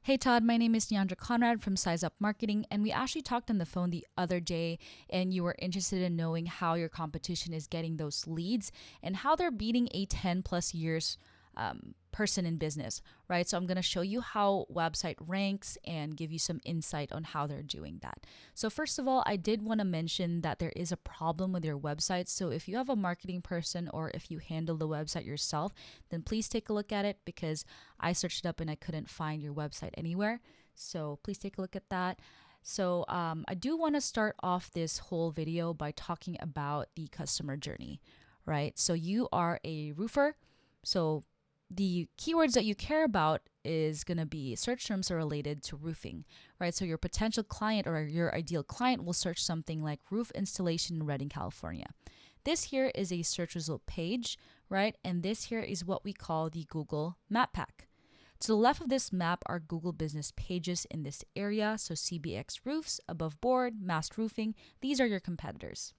Hey Todd, my name is Neandra Conrad from Size Up Marketing, and we actually talked on the phone the other day, and you were interested in knowing how your competition is getting those leads and how they're beating a 10 plus years person in business, right? So I'm going to show you how website ranks and give you some insight on how they're doing that. So first of all, I did want to mention that there is a problem with your website. So if you have a marketing person or if you handle the website yourself, then please take a look at it because I searched it up and I couldn't find your website anywhere. So please take a look at that. So I do want to start off this whole video by talking about the customer journey, right? So you are a roofer. So the keywords that you care about is going to be search terms are related to roofing, right? So your potential client or your ideal client will search something like roof installation in Redding, California. This here is a search result page, right? And this here is what we call the Google Map Pack. To the left of this map are Google business pages in this area. So CBX roofs, above board, mast roofing, these are your competitors.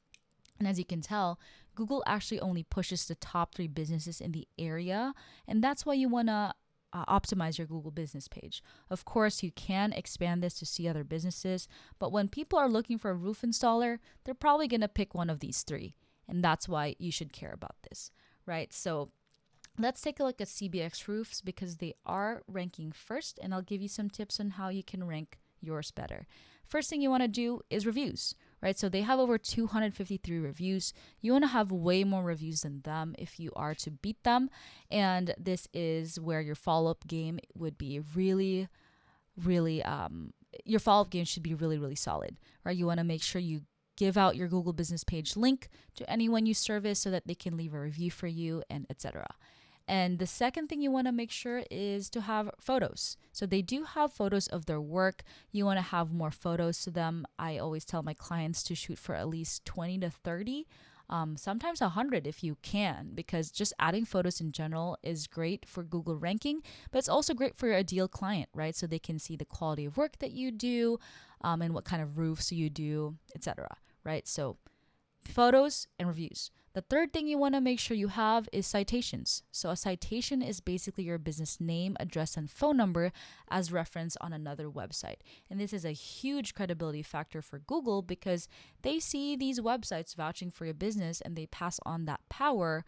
And as you can tell, Google actually only pushes the top 3 businesses in the area. And that's why you want to optimize your Google business page. Of course, you can expand this to see other businesses. But when people are looking for a roof installer, they're probably going to pick one of these 3. And that's why you should care about this, right? So let's take a look at CBX roofs because they are ranking first. And I'll give you some tips on how you can rank yours better. First thing you want to do is reviews, right? So they have over 253 reviews. You want to have way more reviews than them if you are to beat them. And this is where your follow-up game would be really, your follow-up game should be really, really solid, right? You want to make sure you give out your Google business page link to anyone you service so that they can leave a review for you and etc. And the second thing you want to make sure is to have photos. So they do have photos of their work. You want to have more photos to them. I always tell my clients to shoot for at least 20 to 30, sometimes 100 if you can, because just adding photos in general is great for Google ranking, but it's also great for your ideal client, right? So they can see the quality of work that you do and what kind of roofs you do, etc., right? So photos and reviews. The third thing you want to make sure you have is citations. So a citation is basically your business name, address, and phone number as reference on another website. And this is a huge credibility factor for Google because they see these websites vouching for your business and they pass on that power,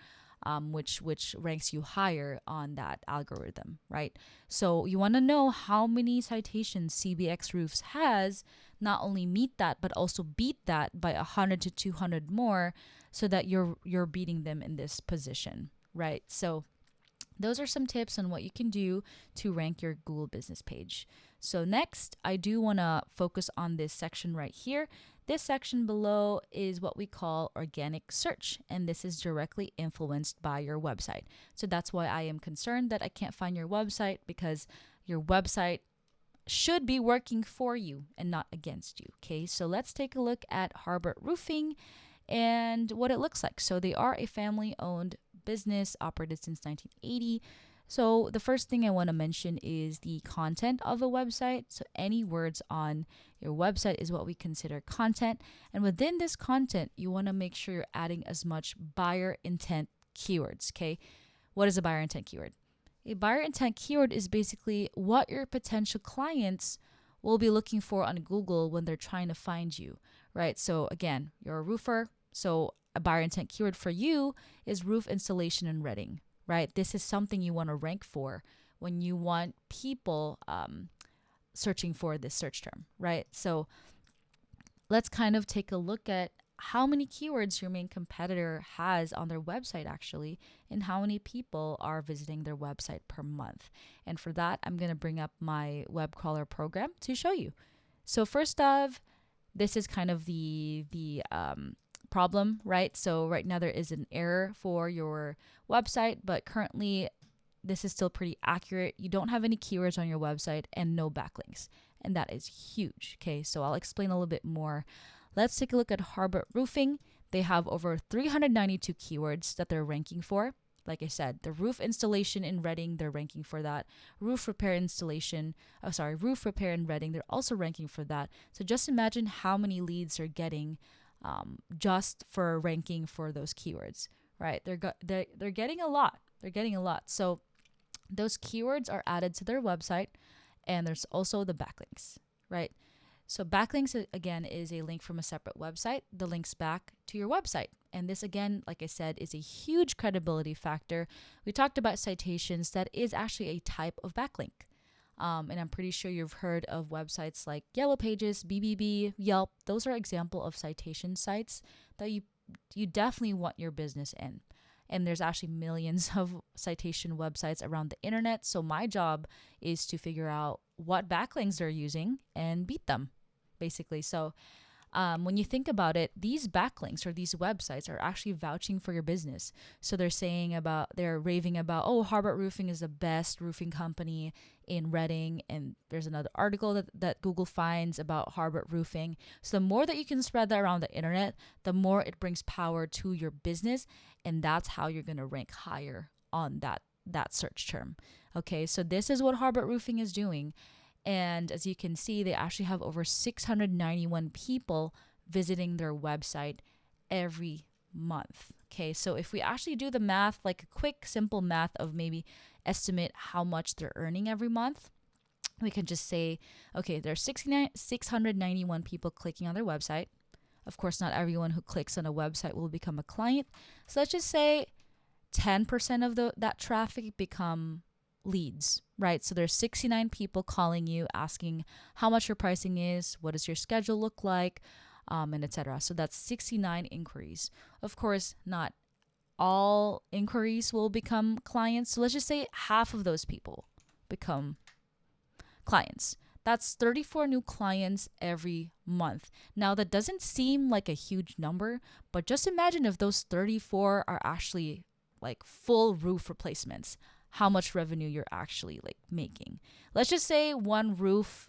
which ranks you higher on that algorithm, right? So you want to know how many citations CBX Roofs has, not only meet that, but also beat that by 100 to 200 more so that you're beating them in this position, right? So those are some tips on what you can do to rank your Google business page. So next, I do want to focus on this section right here. This section below is what we call organic search, and this is directly influenced by your website. So that's why I am concerned that I can't find your website, because your website should be working for you and not against you. Okay, so let's take a look at Harbor Roofing and what it looks like. So they are a family-owned business operated since 1980. So the first thing I want to mention is the content of a website. So any words on your website is what we consider content. And within this content, you want to make sure you're adding as much buyer intent keywords. Okay, what is a buyer intent keyword? A buyer intent keyword is basically what your potential clients will be looking for on Google when they're trying to find you, right? So again, you're a roofer. So a buyer intent keyword for you is roof installation in Redding, right? This is something you want to rank for when you want people searching for this search term, right? So let's kind of take a look at how many keywords your main competitor has on their website actually, and how many people are visiting their website per month. And for that, I'm going to bring up my web crawler program to show you. So first off, this is kind of the problem, right? So right now there is an error for your website, but currently this is still pretty accurate. You don't have any keywords on your website and no backlinks, and that is huge. Okay, so I'll explain a little bit more. Let's take a look at Harbor Roofing. They have over 392 keywords that they're ranking for. Like I said, the roof installation in Redding, they're ranking for that. Roof repair in Redding, they're also ranking for that. So just imagine how many leads they're getting just for ranking for those keywords, right? They're getting a lot. They're getting a lot. So those keywords are added to their website, And there's also the backlinks, right? So backlinks again is a link from a separate website. The links back to your website. And this again, like I said, is a huge credibility factor. We talked about citations. That is actually a type of backlink. And I'm pretty sure you've heard of websites like Yellow Pages, BBB, Yelp. Those are example of citation sites that you definitely want your business in. And there's actually millions of citation websites around the internet. So my job is to figure out what backlinks they're using and beat them, basically. So when you think about it, these backlinks or these websites are actually vouching for your business. So they're raving about, oh, Harbert Roofing is the best roofing company in Reading. And there's another article that Google finds about Harbert Roofing. So the more that you can spread that around the internet, the more it brings power to your business. And that's how you're going to rank higher on that search term. Okay, so this is what Harbert Roofing is doing. And as you can see, they actually have over 691 people visiting their website every month. Okay, so if we actually do the math, like a quick, simple math of maybe estimate how much they're earning every month, we can just say, okay, there's 691 people clicking on their website. Of course, not everyone who clicks on a website will become a client. So let's just say 10% of that traffic become leads, right? So there's 69 people calling you, asking how much your pricing is, what does your schedule look like, and etc. So that's 69 inquiries. Of course, not all inquiries will become clients. So let's just say half of those people become clients. That's 34 new clients every month. Now, that doesn't seem like a huge number, but just imagine if those 34 are actually like full roof replacements, how much revenue you're actually like making. Let's just say one roof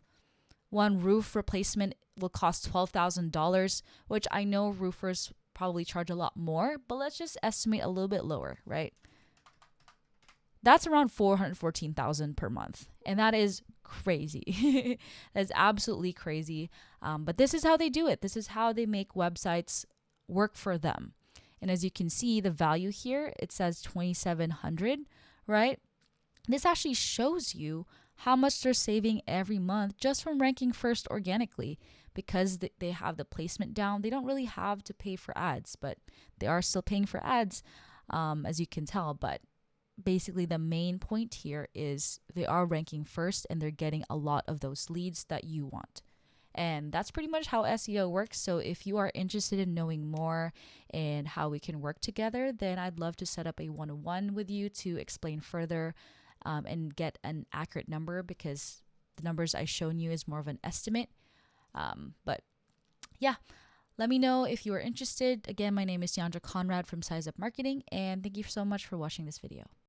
replacement will cost $12,000, which I know roofers probably charge a lot more, but let's just estimate a little bit lower, right? That's around $414,000 per month. And that is crazy. That's absolutely crazy. But this is how they do it. This is how they make websites work for them. And as you can see, the value here, it says 2,700, right? This actually shows you how much they're saving every month just from ranking first organically, because they have the placement down. They don't really have to pay for ads, but they are still paying for ads, as you can tell. But basically the main point here is they are ranking first and they're getting a lot of those leads that you want. And that's pretty much how SEO works. So if you are interested in knowing more and how we can work together, then I'd love to set up a one-on-one with you to explain further and get an accurate number, because the numbers I've shown you is more of an estimate. But yeah, let me know if you are interested. Again, my name is Yandra Conrad from Size Up Marketing, and thank you so much for watching this video.